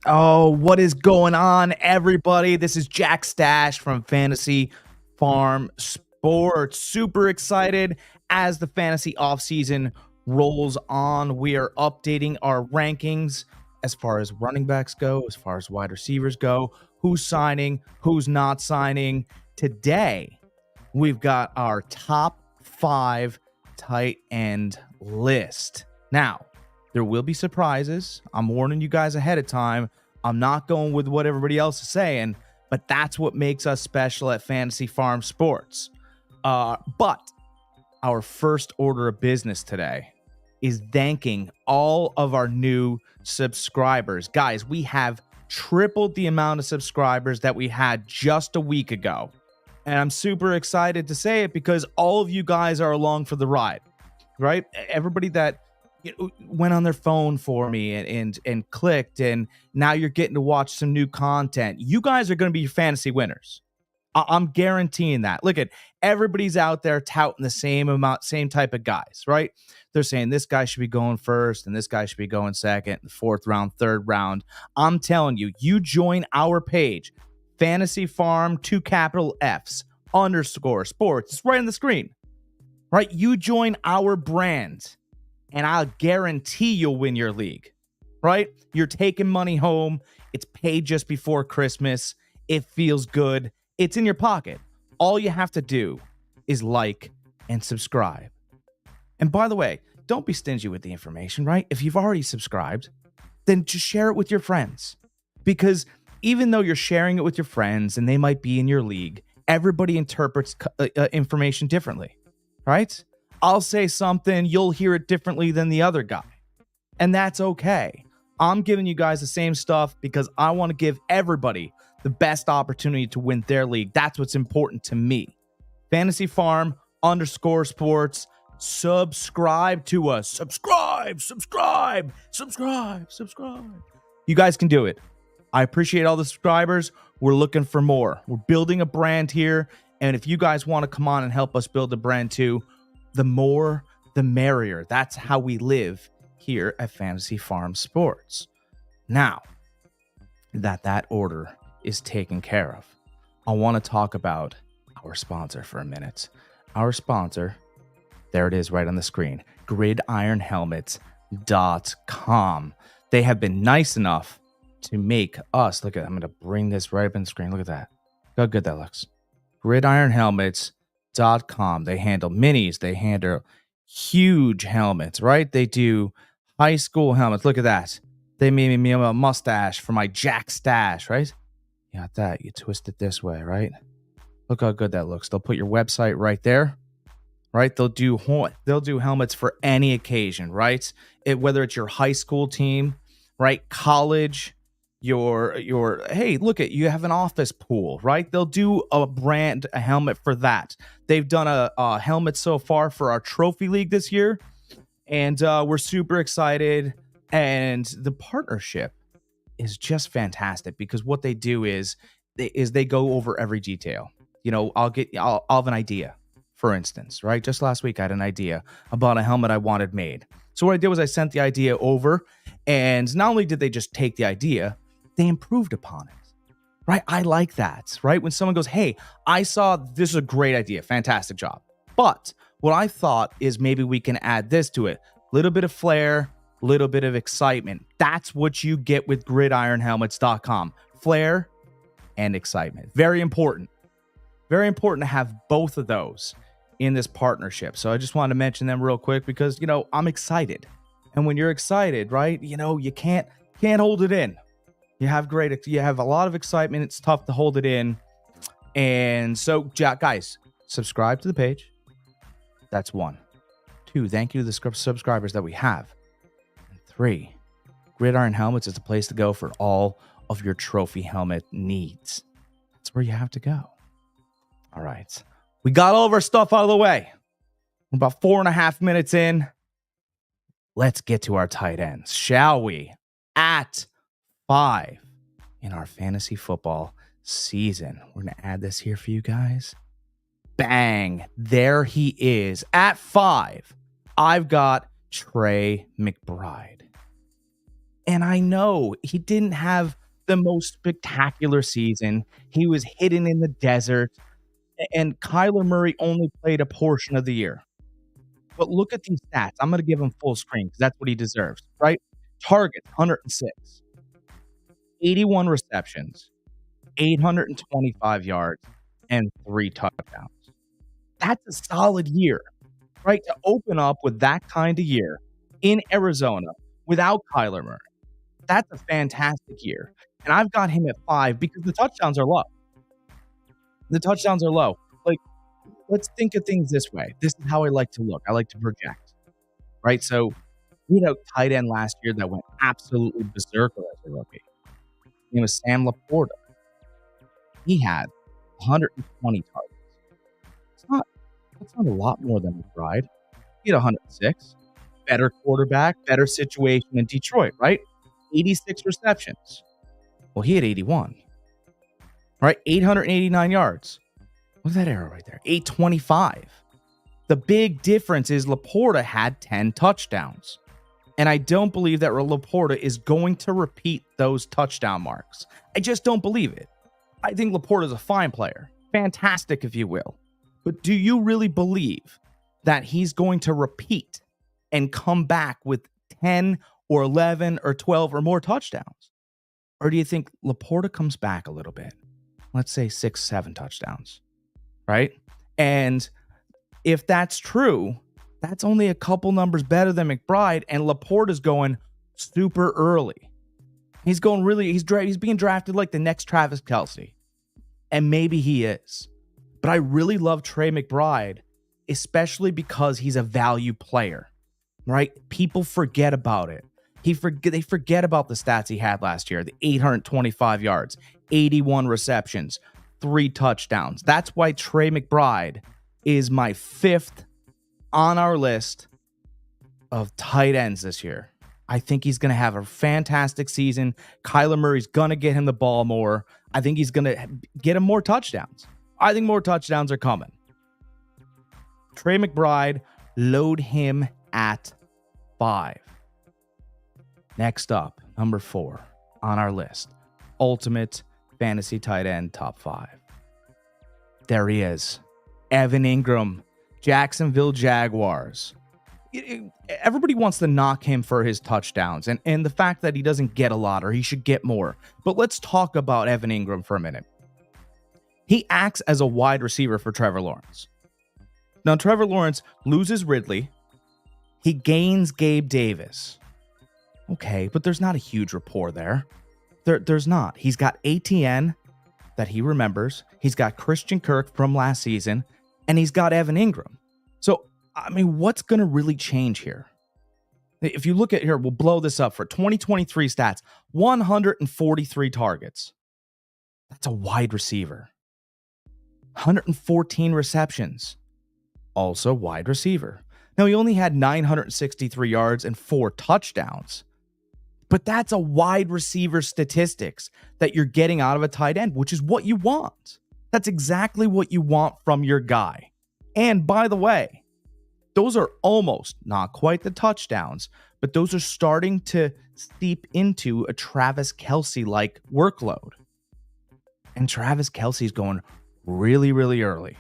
Oh, what is going on, everybody? This is Jack Stache from Fantasy Farm Sports. Super excited as the fantasy offseason rolls on. We are updating our rankings as far as running backs go, as far as wide receivers go, who's signing, who's not signing. Today, we've got our top 5 tight end list. Now, there will be surprises. I'm warning you guys ahead of time. I'm not going with what everybody else is saying, but that's what makes us special at Fantasy Farm Sports. But our first order of business today is thanking all of our new subscribers. Guys, we have tripled the amount of subscribers that we had just a week ago. And I'm super excited to say it because all of you guys are along for the ride, right? Everybody that went on their phone for me and clicked, and now you're getting to watch some new content. You guys are going to be fantasy winners. I'm guaranteeing that. Look at everybody's out there touting the same type of guys, right? They're saying this guy should be going first and this guy should be going second, fourth round, third round. I'm telling you, you join our page, Fantasy Farm, 2 capital Fs, _ sports. It's right on the screen, right? You join our brand, and I'll guarantee you'll win your league, right? You're taking money home. It's paid just before Christmas. It feels good. It's in your pocket. All you have to do is like and subscribe. And by the way, don't be stingy with the information, right? If you've already subscribed, then just share it with your friends. Because even though you're sharing it with your friends and they might be in your league, everybody interprets information differently, right? I'll say something, you'll hear it differently than the other guy. And that's okay. I'm giving you guys the same stuff because I want to give everybody the best opportunity to win their league. That's what's important to me. Fantasy Farm _ sports. Subscribe to us. Subscribe. You guys can do it. I appreciate all the subscribers. We're looking for more. We're building a brand here. And if you guys want to come on and help us build a brand too, the more, the merrier. That's how we live here at Fantasy Farm Sports. Now that order is taken care of, I want to talk about our sponsor for a minute. Our sponsor, there it is right on the screen, gridironhelmets.com. They have been nice enough to make us, look at, I'm going to bring this right up on the screen. Look at that. Look how good that looks. Gridironhelmets.com. They handle minis. They handle huge helmets, right? They do high school helmets. Look at that. They made me a mustache for my Jack Stache, right? You got that. You twist it this way, right? Look how good that looks. They'll put your website right there, right? They'll do helmets for any occasion, right? Whether it's your high school team, right? College, hey, look at, you have an office pool, right? They'll do a helmet for that. They've done a helmet so far for our trophy league this year, and we're super excited. And the partnership is just fantastic because what they do is they go over every detail. I'll have an idea, for instance, right? Just last week I had an idea about a helmet I wanted made. So what I did was I sent the idea over, and not only did they just take the idea, they improved upon it, right? I like that, right? When someone goes, hey, I saw this is a great idea, fantastic job. But what I thought is maybe we can add this to it. Little bit of flair, little bit of excitement. That's what you get with gridironhelmets.com. Flair and excitement. Very important. Very important to have both of those in this partnership. So I just wanted to mention them real quick because, I'm excited. And when you're excited, right, you can't hold it in. You have a lot of excitement. It's tough to hold it in. And so, guys, subscribe to the page. That's 1. 2, thank you to the subscribers that we have. And 3, Gridiron Helmets is the place to go for all of your trophy helmet needs. That's where you have to go. All right. We got all of our stuff out of the way. We're about 4.5 minutes in. Let's get to our tight ends, shall we? At 5 in our fantasy football season. We're going to add this here for you guys. Bang. There he is. At 5, I've got Trey McBride. And I know he didn't have the most spectacular season. He was hidden in the desert, and Kyler Murray only played a portion of the year. But look at these stats. I'm going to give him full screen because that's what he deserves, right? Targets 106, 81 receptions, 825 yards, and 3 touchdowns. That's a solid year, right? To open up with that kind of year in Arizona without Kyler Murray. That's a fantastic year. And I've got him at 5 because the touchdowns are low. The touchdowns are low. Like, let's think of things this way. This is how I like to look. I like to project, right? So, tight end last year that went absolutely berserker as a rookie. It was Sam Laporta. He had 120 targets. That's not a lot more than McBride. He had 106. Better quarterback, better situation in Detroit, right? 86 receptions. Well, he had 81. Right? 889 yards. Look at that arrow right there. 825. The big difference is Laporta had 10 touchdowns. And I don't believe that Laporta is going to repeat those touchdown marks. I just don't believe it. I think Laporta is a fine player. Fantastic, if you will. But do you really believe that he's going to repeat and come back with 10 or 11 or 12 or more touchdowns? Or do you think Laporta comes back a little bit? Let's say 6, 7 touchdowns, right? And if that's true, that's only a couple numbers better than McBride, and Laporta's going super early. He's being drafted like the next Travis Kelce. And maybe he is. But I really love Trey McBride, especially because he's a value player, right? People forget about it. They forget about the stats he had last year, the 825 yards, 81 receptions, 3 touchdowns. That's why Trey McBride is my 5th on our list of tight ends this year. I think he's going to have a fantastic season. Kyler Murray's going to get him the ball more. I think he's going to get him more touchdowns. I think more touchdowns are coming. Trey McBride, load him at 5. Next up, number 4 on our list, ultimate fantasy tight end top 5. There he is, Evan Ingram, Jacksonville Jaguars. Everybody wants to knock him for his touchdowns and the fact that he doesn't get a lot or he should get more. But let's talk about Evan Ingram for a minute. He acts as a wide receiver for Trevor Lawrence. Now, Trevor Lawrence loses Ridley. He gains Gabe Davis. Okay, but there's not a huge rapport there. There's not. He's got ATN that he remembers. He's got Christian Kirk from last season. And he's got Evan Ingram. So, I mean, what's going to really change here? If you look at here, we'll blow this up for 2023 stats. 143 targets. That's a wide receiver. 114 receptions. Also wide receiver. Now, he only had 963 yards and 4 touchdowns. But that's a wide receiver statistics that you're getting out of a tight end, which is what you want. That's exactly what you want from your guy. And by the way, those are almost, not quite the touchdowns, but those are starting to seep into a Travis Kelce-like workload. And Travis Kelce's going really, really early.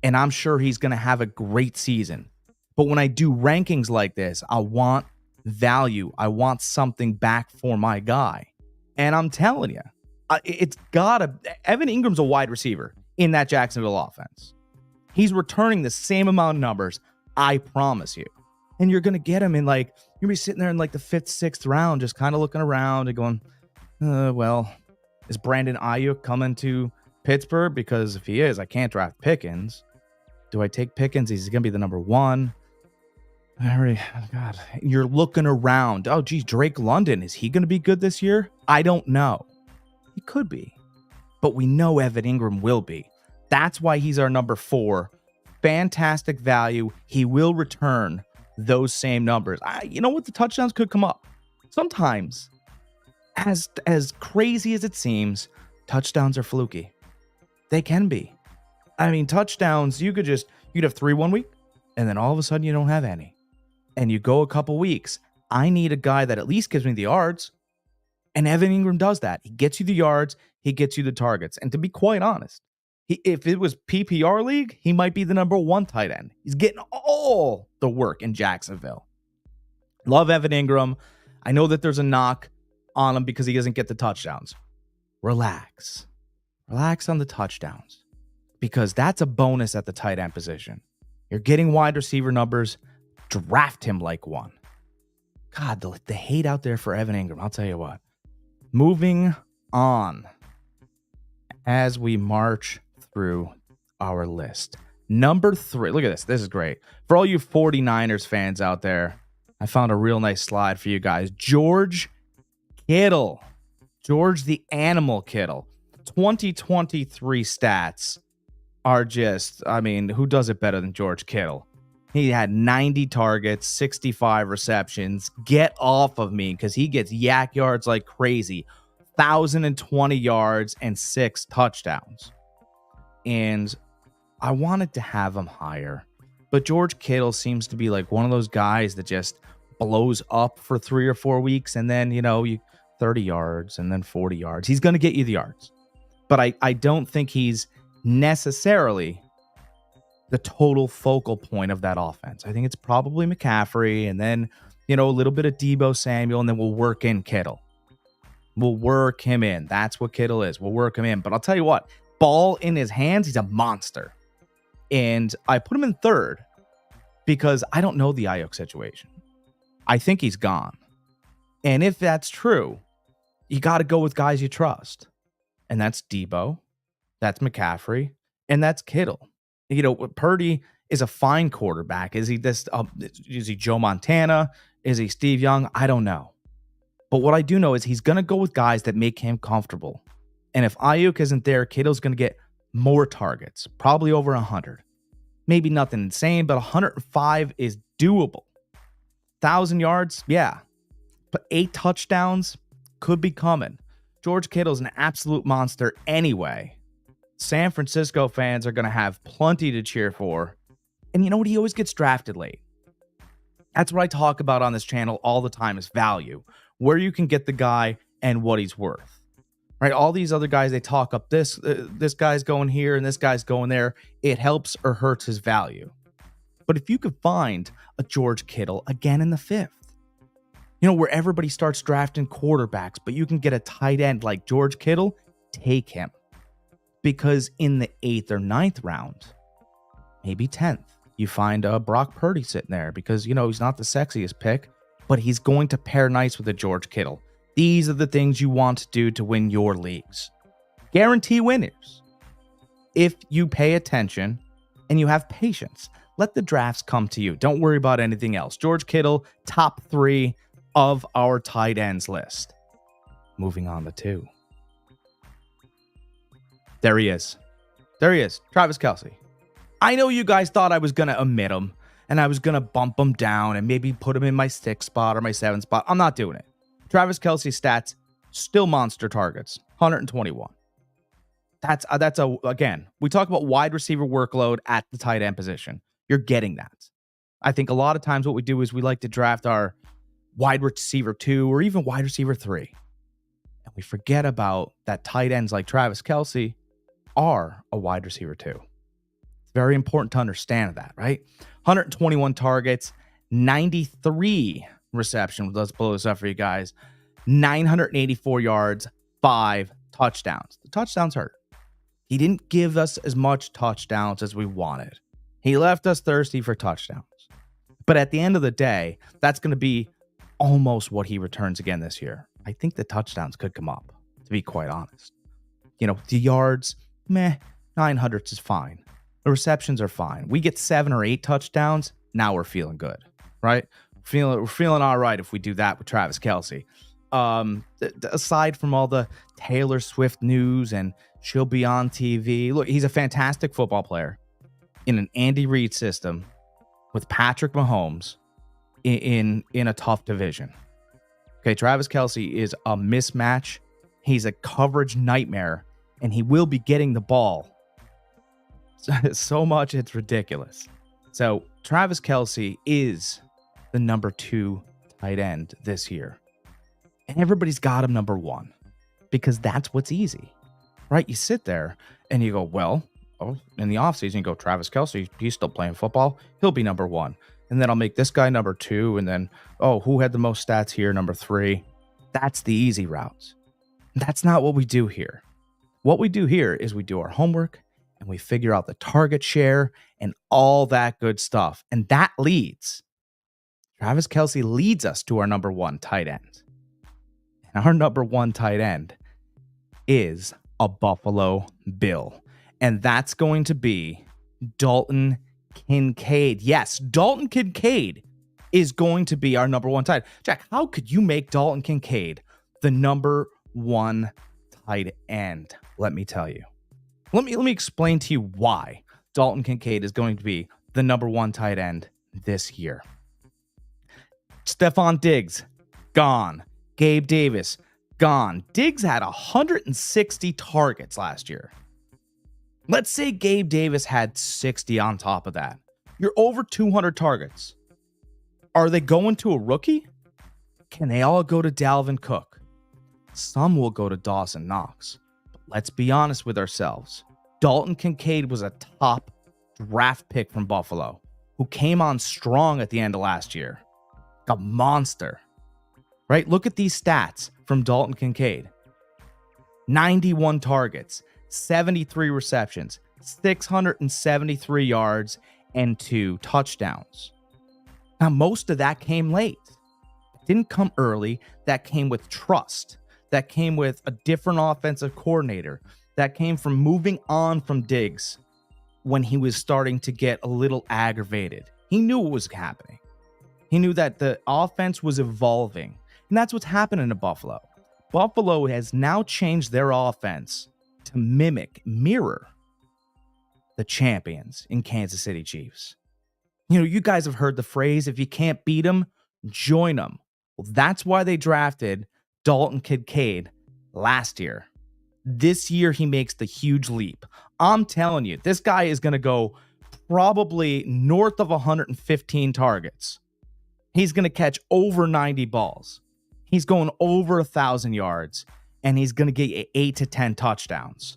And I'm sure he's going to have a great season. But when I do rankings like this, I want value. I want something back for my guy. And I'm telling you, Evan Ingram's a wide receiver in that Jacksonville offense. He's returning the same amount of numbers, I promise you. And you're going to get him in you're going to be sitting there in the 5th, 6th round, just kind of looking around and going, well, is Brandon Ayuk coming to Pittsburgh? Because if he is, I can't draft Pickens. Do I take Pickens? He's going to be the number 1. God, you're looking around. Oh, geez, Drake London, is he going to be good this year? I don't know. He could be. But we know Evan Ingram will be. That's why he's our number 4. Fantastic value. He will return those same numbers. You know what? The touchdowns could come up. Sometimes, as crazy as it seems, touchdowns are fluky. They can be. I mean, touchdowns, you'd have 3 one week, and then all of a sudden you don't have any. And you go a couple weeks. I need a guy that at least gives me the yards. And Evan Ingram does that. He gets you the yards, he gets you the targets. And to be quite honest, if it was PPR league, he might be the number 1 tight end. He's getting all the work in Jacksonville. Love Evan Ingram. I know that there's a knock on him because he doesn't get the touchdowns. Relax. Relax on the touchdowns because that's a bonus at the tight end position. You're getting wide receiver numbers. Draft him like one. God, the hate out there for Evan Ingram. I'll tell you what. Moving on as we march through our list. Number 3. Look at this. This is great. For all you 49ers fans out there, I found a real nice slide for you guys. George Kittle. George the Animal Kittle. 2023 stats are just, I mean, who does it better than George Kittle? He had 90 targets, 65 receptions. Get off of me because he gets yak yards like crazy. 1,020 yards and 6 touchdowns. And I wanted to have him higher. But George Kittle seems to be like one of those guys that just blows up for 3 or 4 weeks. And then, you 30 yards and then 40 yards. He's going to get you the yards. But I don't think he's necessarily the total focal point of that offense. I think it's probably McCaffrey and then, a little bit of Deebo Samuel, and then we'll work in Kittle. We'll work him in. That's what Kittle is. We'll work him in. But I'll tell you what, ball in his hands, he's a monster. And I put him in 3rd because I don't know the Ayuk situation. I think he's gone. And if that's true, you got to go with guys you trust. And that's Deebo, that's McCaffrey, and that's Kittle. Purdy is a fine quarterback. Is he this? Is he Joe Montana? Is he Steve Young? I don't know. But what I do know is he's going to go with guys that make him comfortable. And if Ayuk isn't there, Kittle's going to get more targets, probably over 100. Maybe nothing insane, but 105 is doable. 1,000 yards, yeah. But 8 touchdowns could be coming. George Kittle's an absolute monster anyway. San Francisco fans are going to have plenty to cheer for. And you know what? He always gets drafted late. That's what I talk about on this channel all the time is value. Where you can get the guy and what he's worth. Right? All these other guys, they talk up this guy's going here and this guy's going there. It helps or hurts his value. But if you could find a George Kittle again in the 5th, where everybody starts drafting quarterbacks, but you can get a tight end like George Kittle, take him. Because in the 8th or 9th round, maybe 10th, you find Brock Purdy sitting there because, he's not the sexiest pick, but he's going to pair nice with a George Kittle. These are the things you want to do to win your leagues. Guarantee winners. If you pay attention and you have patience, let the drafts come to you. Don't worry about anything else. George Kittle, top 3 of our tight ends list. Moving on to 2. There he is. Travis Kelce. I know you guys thought I was going to omit him and I was going to bump him down and maybe put him in my 6th spot or my 7th spot. I'm not doing it. Travis Kelce's stats, still monster targets, 121. Again, we talk about wide receiver workload at the tight end position. You're getting that. I think a lot of times what we do is we like to draft our wide receiver 2 or even wide receiver 3. And we forget about that tight ends like Travis Kelce are a wide receiver 2. It's very important to understand that, right? 121 targets, 93 receptions. Let's blow this up for you guys. 984 yards, 5 touchdowns. The touchdowns hurt. He didn't give us as much touchdowns as we wanted. He left us thirsty for touchdowns. But at the end of the day, that's going to be almost what he returns again this year. I think the touchdowns could come up, to be quite honest. The yards, 900s is fine. The receptions are fine. We get 7 or 8 touchdowns, now we're feeling good, right? We're feeling all right if we do that with Travis Kelce. Aside from all the Taylor Swift news and she'll be on TV. Look, he's a fantastic football player in an Andy Reid system with Patrick Mahomes in a tough division. Okay, Travis Kelce is a mismatch. He's a coverage nightmare, and he will be getting the ball so much it's ridiculous. So Travis Kelce is the number 2 tight end this year. And everybody's got him number 1 because that's what's easy, right? You sit there and you go, well, in the offseason, you go, Travis Kelce, he's still playing football. He'll be number 1. And then I'll make this guy number 2. And then, who had the most stats here? Number 3. That's the easy routes. That's not what we do here. What we do here is we do our homework and we figure out the target share and all that good stuff. And that leads. Travis Kelce leads us to our number 1 tight end. And our number 1 tight end is a Buffalo Bill. And that's going to be Dalton Kincaid. Yes, Dalton Kincaid is going to be our number 1 tight end. Jack, how could you make Dalton Kincaid the number 1 tight end? Let me tell you. Let me explain to you why Dalton Kincaid is going to be the number 1 tight end this year. Stephon Diggs, gone. Gabe Davis, gone. Diggs had 160 targets last year. Let's say Gabe Davis had 60 on top of that. You're over 200 targets. Are they going to a rookie? Can they all go to Dalvin Cook? Some will go to Dawson Knox. But let's be honest with ourselves. Dalton Kincaid was a top draft pick from Buffalo who came on strong at the end of last year. A monster. Right? Look at these stats from Dalton Kincaid. 91 targets. 73 receptions, 673 yards, and 2 touchdowns. Now, most of that came late. It didn't come early. That came with trust. That came with a different offensive coordinator. That came from moving on from Diggs when he was starting to get a little aggravated. He knew what was happening. He knew that the offense was evolving. And that's what's happening to Buffalo. Buffalo has now changed their offense to mirror the champions in Kansas City Chiefs. You know, you guys have heard the phrase, if you can't beat them, join them. Well, that's why they drafted Dalton Kincaid last year. This year, he makes the huge leap. I'm telling you, this guy is going to go probably north of 115 targets. He's going to catch over 90 balls. He's going over 1,000 yards. And he's going to get you 8 to 10 touchdowns.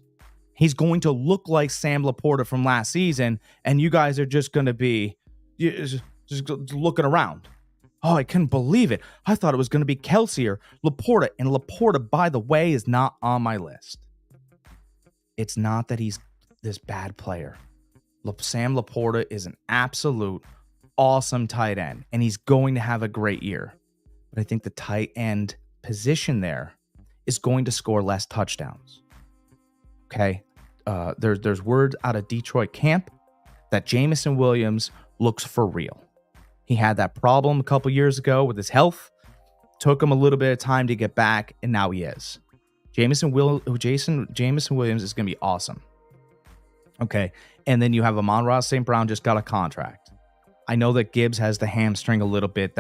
He's going to look like Sam Laporta from last season, and you guys are just going to be just looking around. Oh, I couldn't believe it. I thought it was going to be Kelce or Laporta, and Laporta, by the way, is not on my list. It's not that he's this bad player. Sam Laporta is an absolute awesome tight end, and he's going to have a great year. But I think the tight end position there is going to score less touchdowns. Okay? There's word out of Detroit camp that Jameson Williams looks for real. He had that problem a couple years ago with his health. Took him a little bit of time to get back, and now he is. Jameson Williams is going to be awesome. Okay? And then you have Amon-Ra St. Brown just got a contract. I know that Gibbs has the hamstring a little bit.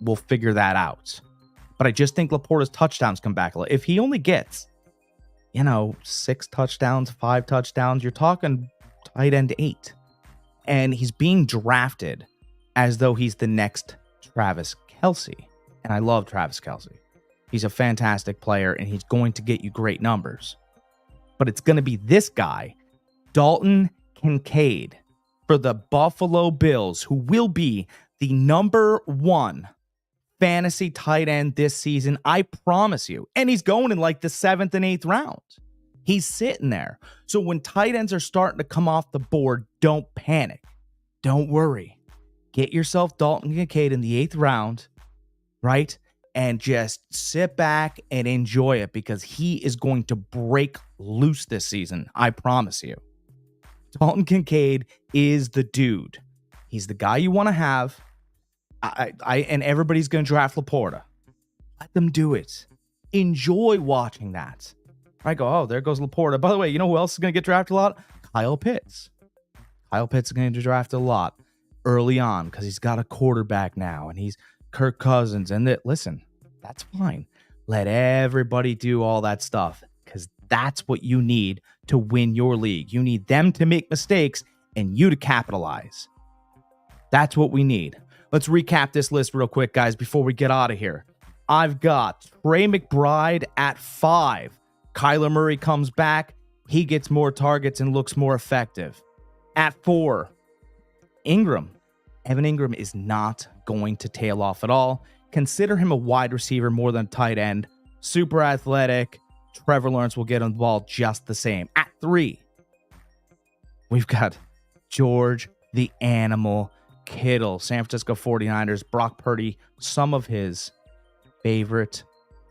We'll figure that out. But I just think Laporta's touchdowns come back a little. If he only gets, 6 touchdowns, 5 touchdowns, you're talking tight end 8. And he's being drafted as though he's the next Travis Kelce. And I love Travis Kelce. He's a fantastic player, and he's going to get you great numbers. But it's going to be this guy, Dalton Kincaid, for the Buffalo Bills, who will be the number 1 fantasy tight end this season, I promise you. And he's going in like the 7th and 8th round. He's sitting there. So when tight ends are starting to come off the board, don't panic. Don't worry. Get yourself Dalton Kincaid in the 8th round, right? And just sit back and enjoy it because he is going to break loose this season. I promise you. Dalton Kincaid is the dude. He's the guy you want to have. And everybody's going to draft Laporta. Let them do it. Enjoy watching that. I go, oh, there goes Laporta. By the way, you know who else is going to get drafted a lot? Kyle Pitts. Kyle Pitts is going to get drafted a lot early on because he's got a quarterback now and he's Kirk Cousins. And listen, that's fine. Let everybody do all that stuff because that's what you need to win your league. You need them to make mistakes and you to capitalize. That's what we need. Let's recap this list real quick, guys, before we get out of here. I've got Trey McBride at 5. Kyler Murray comes back. He gets more targets and looks more effective. At 4, Ingram. Evan Ingram is not going to tail off at all. Consider him a wide receiver more than tight end. Super athletic. Trevor Lawrence will get involved just the same. At 3, we've got George the Animal Kittle. San Francisco 49ers, Brock Purdy, some of his favorite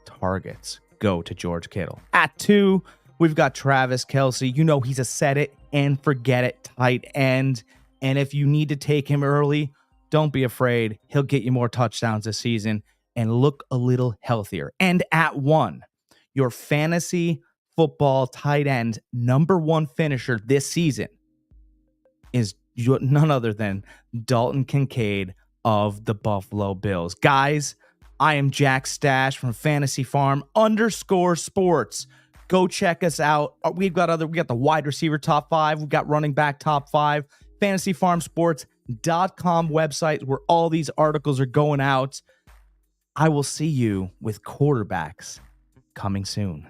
targets go to George Kittle. At 2, we've got Travis Kelce. You know he's a set it and forget it tight end. And if you need to take him early, don't be afraid. He'll get you more touchdowns this season and look a little healthier. And at 1, your fantasy football tight end number 1 finisher this season is none other than Dalton Kincaid of the Buffalo Bills. Guys, I am Jack Stache from Fantasy Farm _sports. Go check us out. We got the wide receiver top 5. We've got running back top 5. FantasyFarmSports.com website where all these articles are going out. I will see you with quarterbacks coming soon.